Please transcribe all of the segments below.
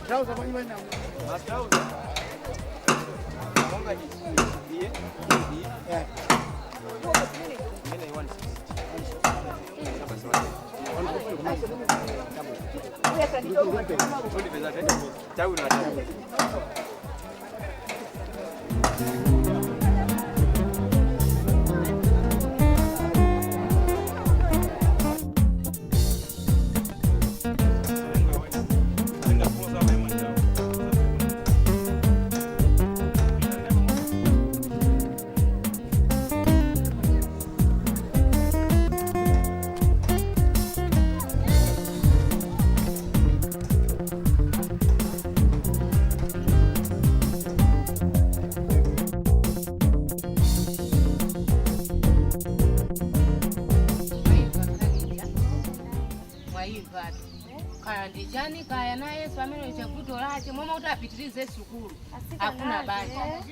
Matrauza kwa nyuma na. Matrauza. Mwanga hii. Yeah. Mimi ni 160. Kaya ndichani kaya naye swameno chakuto lache mama utapitirize sukuru hakuna banja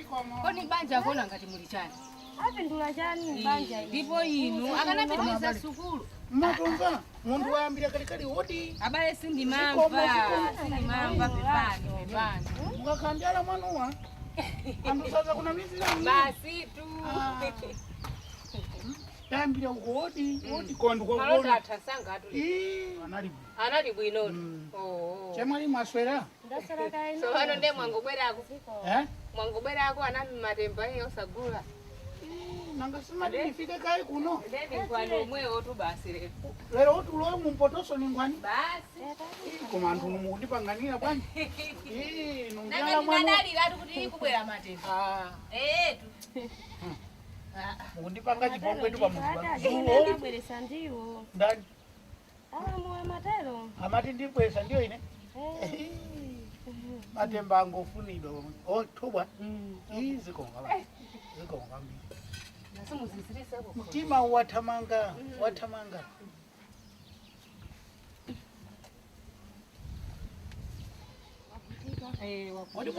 koni banja kona ngati mulichani ape ndula chani banja ndipo inu akanapitiriza sukuru matomva mundu waambira kali hodi abale sindi mamba pepani mukakambala mwanuwa andusaza kuna mizi basi tu tambira hodi kondu kwa gona atasanga atu anali bwino chemali maswera ndasara kaino so hano nde mwangobwerako mwangobwerako anami matemba hiyo sagula nanga simali nifike kai kuno ndeni kwano mwewo tu basi lero tulo mumpotoso ningwani basi komandu numundi panganira bwana nungala mwana nani latu kuti kubwera matemba tu mundi panga chipongwe tu pamuziwa ndio bweresa ndiwo ndani mwa matero amati ndibwesa ndio ine matemba angofunidwa thobwa zikonga mbili nasumuzisirise hapo mtima wathamanga wadi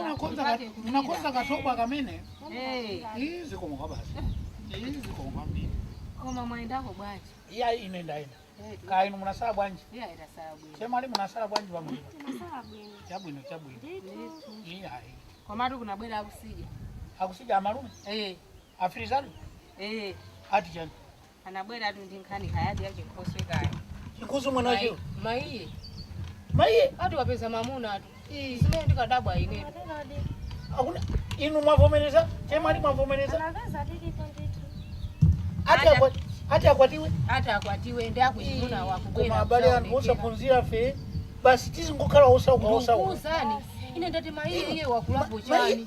munakonza kathobwa kamene zikonga basi zikonga mbili koma mwaendako bwaji iya ine ndaenda kaya inu munasala bwanji iya itasala bwino chemali munasala bwanji pamwe tunasala bwino chabwino iya koma tu kunabwera akusija amalume afirizalo ati chani anabwera tu ndinkhani kayadi yake nkoswe kaya chikuzu mwana wacho maiye ati wapeza mamuna atu zimene ndikadabwa ine akuna inu mwavomereza chemali mwavomereza anagaza tilipo nditu ati akwatiwe ndi akuchimuna wakubwera koma abale anthu osaphunzira fe basi tizingokhala osaukaosaukauzani ine ndati maiye iye wakulapo chani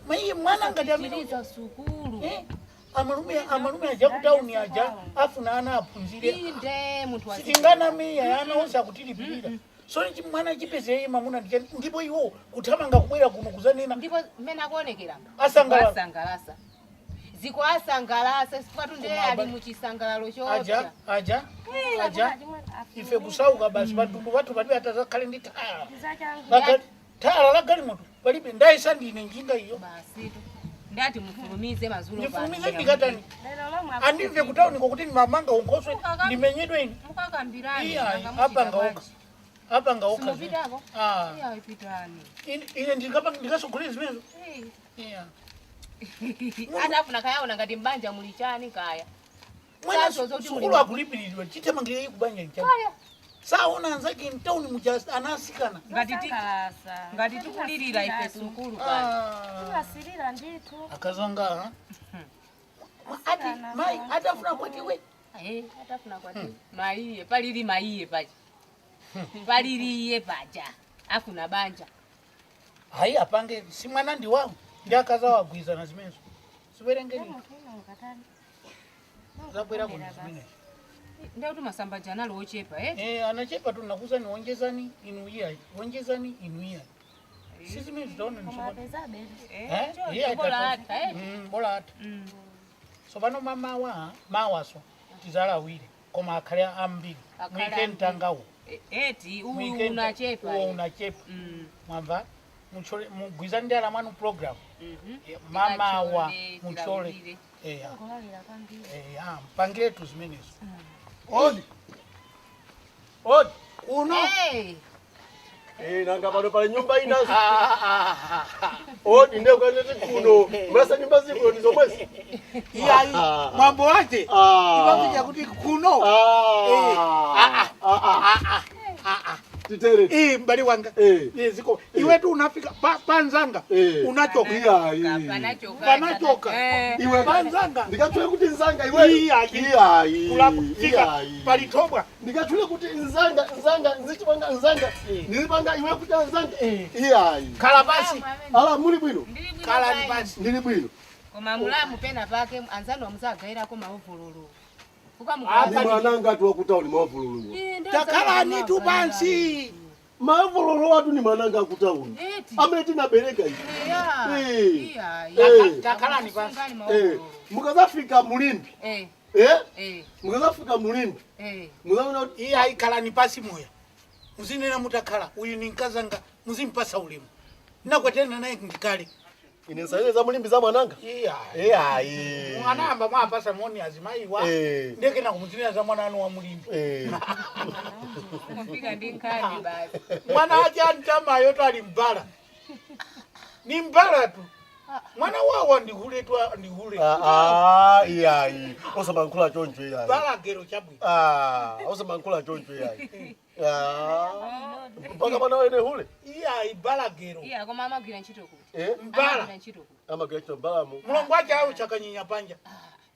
maiye mwana ngati amiriza sukulu amalume aja kutauni aja afuna ana aphunzire inde munthu sitingana miya ana onse akutilipirira so mwana chipeze yeye mamuna ndipo iwo kuthamanga kubwera kuno kuzanena ndipo mmene akuonekera asangalasa ziko asangalasa sifatu ndiye ali muchisangalalo chocha aja ife kusauka basi batundu bathu bali atazakhale ndi thala lagali moto palibe ndayisa ndine njinga iyo basi tu ndati mufulumize mazulo basi mufulumize ndikatani andimve kutauni kokuti mamanga unkoswe ndimenyedwe ini mukakambirani apa ngaoka simupitako iya ipitani ine ndikasogolera zimenezo iya adafuna kayaona ngati mbanja mulichani kaya mwana sukulu akulipiridwa chitamangire kubanja nchani saona nzake mtauni muja anasikana ngati tikulirira ife sukulu tunasirira nditu akazanga ati mai atafuna kwatiwe atafuna kwatiwe maiye palili maiye paja paliliye paja afuna banja hayi apange si mwana ndi wawo ndi akaza wagwiza na zimenezo siwerengeni zabwera kuno zimenezo ndio tu masamba jana lo ochepa anachepa tu nakuza ni ongezani inuia ongezani inuia sisi mimi tutaona ni bola hata so bano mama mawaso tizala wile koma akhale ambili mwike ntangawo eti uyu unachepa mwamba muchole mugwiza ndala manu program mama wa muchole mpangile tu zimenezo odi uno nanga pano pale nyumba ina. Odi ndio kwenda kuno. Mrasa nyumba ziko ndizo mwezi. Iya mambo wake. Ibakuja kuti kuno. Titere. Mbali wanga. Ziko. Iwe tu unafika panzanga. Unachoka. Panachoka. Iwe panzanga. Ndikatule kuti nzanga iwe. Iya. Kulafika palitobwa. Ndikatule kuti nzanga nzichipanga nzanga. Nilipanga iwe kuti nzanga. Iya. Kala basi. Ala muri bwino. Kala ni basi. Ndili bwino. Koma mulamu pena pake anzano muzagaira ko mauvululu. Mwananga tu wakutauni mauvululu. Takala ni tu bansi. Mauvululu watu ni mwananga akutauni. Ameti na bereka hivi. Takala ni bansi. Mukazafika mulimbi. Mukazafika mulimbi. Muzaona iya ikala ni pasi moya. Muzinena mutakala uyu ni nkazanga muzimpasa ulemu. Nakwatena naye ngikale. Inesaile za mulimbi za mwananga? Iya. Mwana amba mwapasa moni azimai wa. Ndeke na kumutinira za mwana anu wa mulimbi. Mfika ndinkani basi. Mwana acha ntama yoto alimbala. Ni mbala tu. Mwana wawa ndikuletwa ndikule. Iya. Osama nkula chonjo iya. Bala gero chabu. Osama nkula chonjo iya. Mpaka mwana wene hule? Iya ibala gero. Iya koma amagira nchito kuti. Mbala. Amagira nchito mbala mu. Mulongo acha au chakanyinya panja.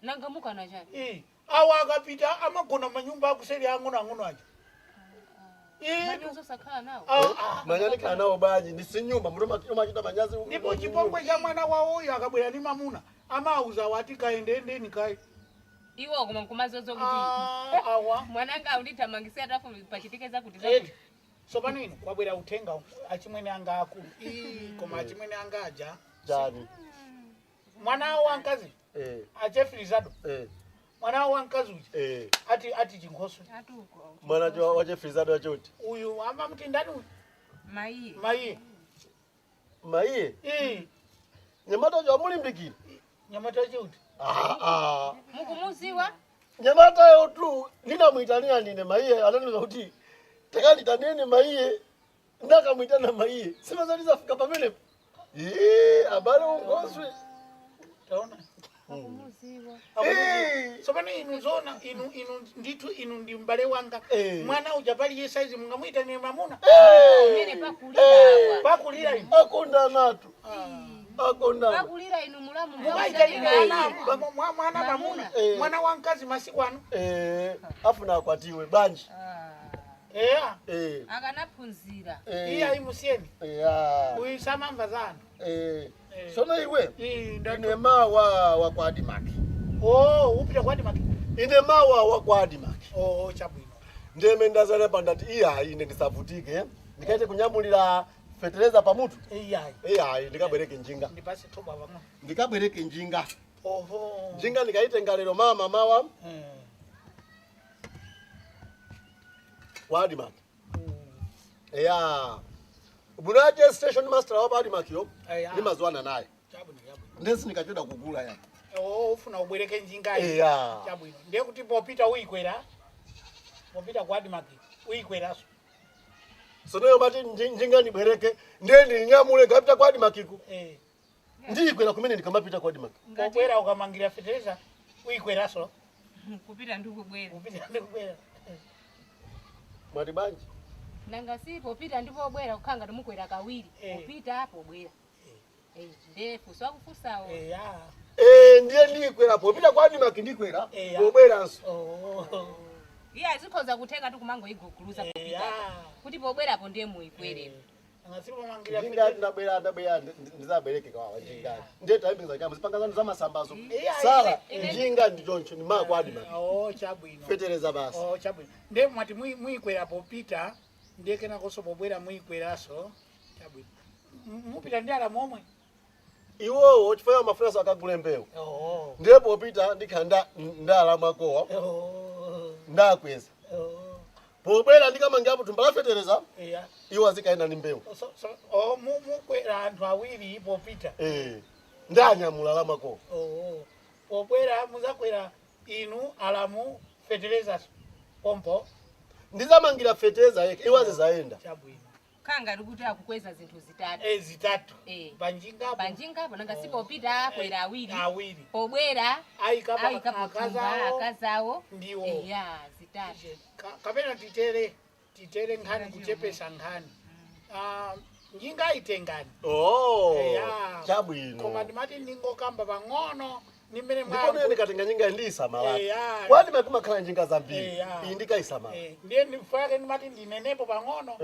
Nanga muka na chani. Awa akapita amagona manyumba akuseri angono aja. Manyozo sakhala nawo. Manyani kana nawo baji ndisinyumba muroma chita manyazi. Ndipo chipongwe cha mwana wa uyu akabwera ni mamuna. Amauza wati kaende ni kai. Iwo koma nkumazozo kuti. Awa. Mwananga unditamangisia atafu pachitikeza kuti zakuti. So panini kwabwera utenga achimwene anga akulu. Koma achimwene anga aja. Jani. Mwana wa nkazi. Achefrizado. Mwana wa nkazi uji. Ati chinkoso. Atuko. Mwana wa Jeffrizado achoti. Uyu amba mtindani uyu. Maiye. Nyamata jo mulimbikira. Nyamata choti. Mukumuziwa? Nyamata yo tu nina muitania nine Maiye ananiza kuti tekani tanene Maiye ndaka muitana Maiye. Sima zaliza fika pamene. Abale ungoswe. Taona. Mukumuziwa. So panini inuzona inu ndi mbale wanga. Mwana ujapali ye size mungamuita ni mamuna. Mene pakulira. Pakulira inu. Akonda natu. Akonda. Pakulira inu mulamu. Mubaita ni mwana mamuna. Mwana wa nkazi masiku anu. Afuna akwatiwe banji. Akanaphunzira. Iya imusieni. Uisama mvazana. Sono iwe. Ine mawa wa kwa Adimaki. Upita kwa Adimaki. Ine mawa wa kwa Adimaki. Chabwino. Ndeme ndazana pandati iya ine ndisavutike. Ndikaite kunyamulira feteleza pamutu. Iya ndikabwereke njinga. Ndipase toba vamwe. Ndikabwereke njinga. Njinga ndikaite ngalero mama mawa. Kwa Adimaki. Bunaje station master wa Adimaki yo. Ni mazwana naye. Chabwino. Ndesi nikachoda kugula ya. Ufuna ubwereke njinga. Chabwino. Ndiye kuti popita uyikwera. Popita kwa Adimaki. Uyikweraso. Sono bati njinga nibwereke ndeni nyamule kapita kwa Adimakiku. Ndikwera kumene ndikamapita kwa Adimaki. Ngokwera ukamangira feteleza uyikweraso. Kupita ndikubwera. Mwati banji. Nanga si popita ndipo bwera ukanga tumukwera kawiri. Popita hapo bwera. Ndefu so kufusawo. Ndiye ndikwera popita kwa Adimaki ndikwera. Bobweranso. Iya zikhoza kutenga tu kumango igoguluza popita. Kuti pobwera apo ndiye muikwere. Angasipo mangira njinga ndabwera ndizabereke kwa wajinga. Ndiye taimbiza kama zipangazano za masambazo. Sala njinga ndijoncho ni ma kwa Adimaki. Chabwino. Feteleza basi. Chabwino. Ndiye mwati muikwera popita. Ndiye kena kosopo bwera muikweraso. Chabwino. Mupita ndiala momwe. Iwo chifaya mafurasa akagule mbeu. Ndiye popita ndikanda ndala makoa. Ndakweza. Pobwera ndikamanga apo tumbala feteleza. Iwo azikaenda ni mbeu. Mukwera anthu awiri popita. Ndanyamula la makoa. Pobwera muzakwera inu alamu feteleza pompo. Ndizamangira feteleza yeke iwaze zaenda. Chabwino. kanga likuti akukweza zinthu zitatu. Zitatu. Panjingapo. Panjingapo nanga sipopita kwera awiri. Awiri. Pobwera ayikapo akazawo. Ndiwo. Zitatu. Kapena titere nkhani kuchepesa nkhani. Njinga itengani. Chabwino. Koma ndimati ndingokamba pang'ono. Nimene mwana ndikatenga njinga ndisamala. Kwani makumakhala njinga zambiri. Ndikaisamala. Ndiye ndifake ndimati ndinenepo pang'ono.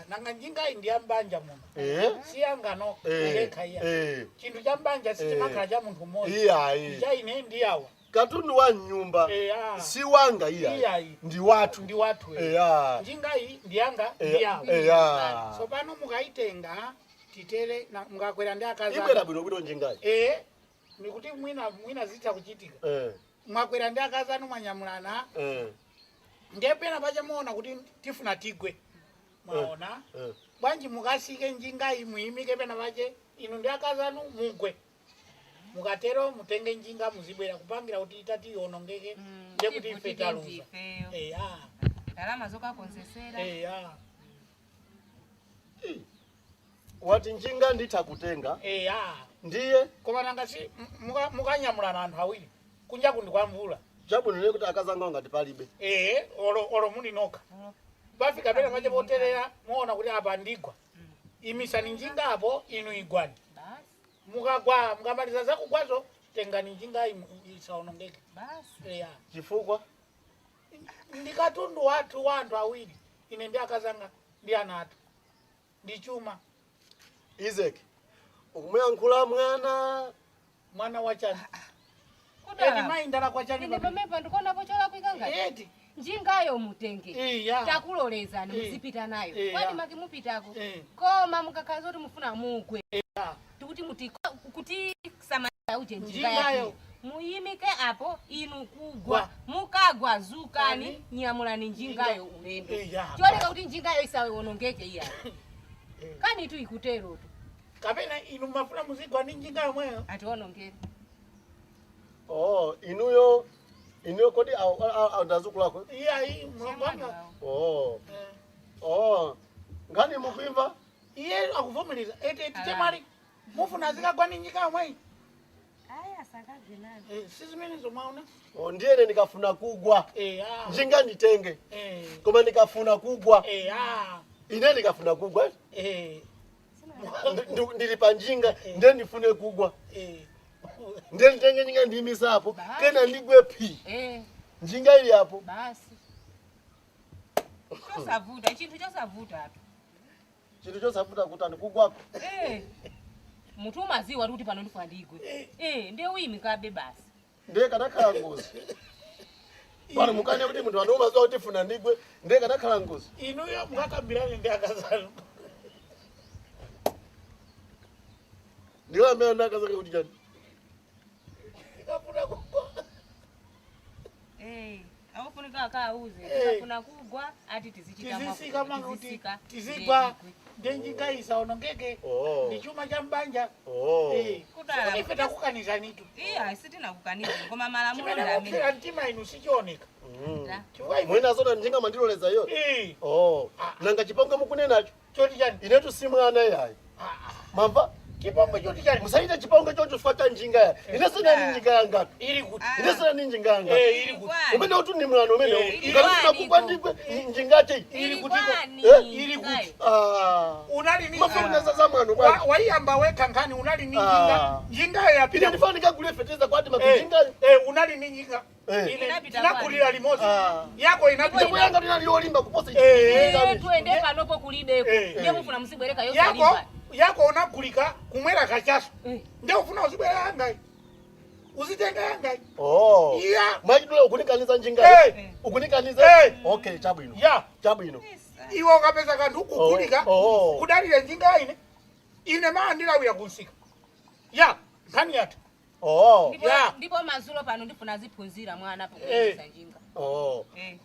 Nanga njinga ndiyambanja munthu. Siyangano kuleka iya. Chintu cha mbanja sichimakhala cha munthu mmodzi. Cha ine ndiyawa. Katundu wa nyumba si wanga iya. Ndi watu. Njinga iyi ndiyanga ndiyawa. So pano mukaitenga titere mukakwera ndi akaza. Ibwera bwino njinga iyi. Nikuti mwina zita kuchitika. Mwakwera ndi akazanu mwanyamulana. Ndepena pacha muona kuti tifuna tigwe. Mwaona? Bwanji mukasike njinga iyi muimike pena pache inu ndi akazanu mugwe. Mukatero mutenge njinga muzibwera kupangira kuti itati yonongeke. Nde kuti ife taluza. Alama zokakonsesera. Wati njinga nditakutenga. Ndiye koma nanga si mukanyamulana anthu awiri kunja kundi kwa mvula chabwino kuti akazanga ngati palibe olo muli noka bafika pena pache poterera muona kuti apa ndigwa imisani njinga apo inu igwani mukagwa mukamaliza zakugwazo tengani njinga isaonongeke basi chifukwa ndikatundu wanthu awiri ine ndi akazanga ndi anatu ndi chuma Izeki umuyankhula mwana wachani kuda maindala kwa chani ine pamepa ndikona pochola kwikanga njingayo mutenge takulolezani muzipita nayo kwani makimupitako koma mukakaza kuti mufuna mugwe tikuti kuti samaya uje njingayo muyimike apo inu kugwa mukagwa zukani nyamulani njingayo ulendo choleka kuti njingayo isawe onongeke iya kani tu ikutero tu kapena inu mafuna muzigwa ndi njinga yomweyo ationongeke. Inuyo kodi ndazukulako iyi mlongwanga ngani mukuimva iye akuvomereza titemali mufuna zikagwa ndi njinga yomweyo sizimenizo mwaona ndiyene ndikafuna kugwa njinga nditenge koma ndikafuna kugwa ine ndikafuna kugwa ndili panjinga ndiye ndifune kugwa ndiye nditenge njinga ndiyimisapo kena ndigwe phi njinga ili apo basi chosavuta chinthu chosavuta chinthu chosavuta kuti ndikugwako munthu umaziwa kuti pano ndifuna ndigwe ndiye uyimikabe basi ndiye kanakhala ngozi pano mukane kuti munthu wanu umaziwa kuti funa ndigwe ndiye kanakhala ngozi inuyo mukakambirane ndi akazanu ndiwe amene ndakazake kuti chani ikafuna kugwa akufunika akauze tikafuna kugwa ati tizisika manga kuti tizigwa ndenjinga isaonongeke ndi chuma cha mbanja kudala ife takukanizanitu sitina kukaniza koma malamulo ndamene mtima inu sichioneka mwina zona njinga mandiloleza iyo nanga chipongwe mukunenacho choti chani inetu si mwana yayi mamva chipongwe choti chani musaita chipongwe chocho fata njinga ya inesona ni njinga yangatu ili kuti inesona ni njinga yangatu ili kuti umene utu ni mwana umene ngalifuna kugwa ndigwe njinga che ili kuti ili kuti unali ni mafuna za mwana bwana waiyamba weka nkani unali ni njinga ya pita ndifana nikagule feteza kwati makujinga unali ni njinga inakulira limozi yako inapita kuyanga tinaliolimba kuposa tuende panopo kulibeko ndiye mufuna msibwereka yose limba yako unakulika kumwera kachaso ndio ufuna usibwera yanga uzitenga yanga mwachidula ukunikaniza njinga ukunikaniza okay chabwino chabwino iwo kapesa kantu kukulika kudalire njinga ine maandira uya kunsika nkani yatu ndipo mazulo pano ndifuna ziphunzira mwana apo kuisa njinga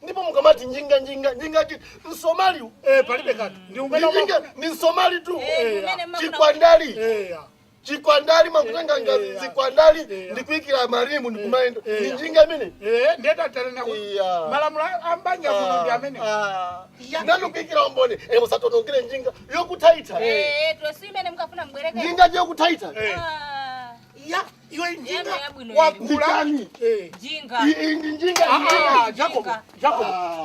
ndipo mukamati njinga ti Nsomali palibe katu ndi Nsomali tu chikwandali chikwandali makutenga ngazi zikwandali ndikuikira marimu ndikumaendo njinga mini ndeta terena ku malamulo ambanja kuno ndi amene ndano kuikira ombone musatonongere njinga yokutaita tosimene mukafuna mbwereke njinga je yokutaita iwe njinga wakulani njinga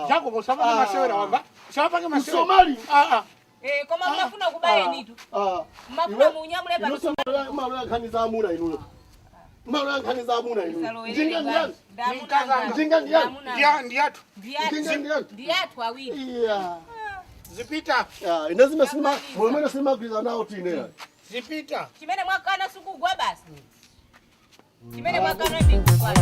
Jakobo sababu masewera wamba sababu masewera Somali koma mnafuna kubaye nitu mafuna munyamule pa mama kanisa amuna inuyo mama kanisa amuna inuyo njinga ndani njinga ndani ndiatu ndiatu awili zipita inazima sima mwemena sima kuliza nao tine zipita chimene mwakana sukugwa basi chimene mwakana ndi kwa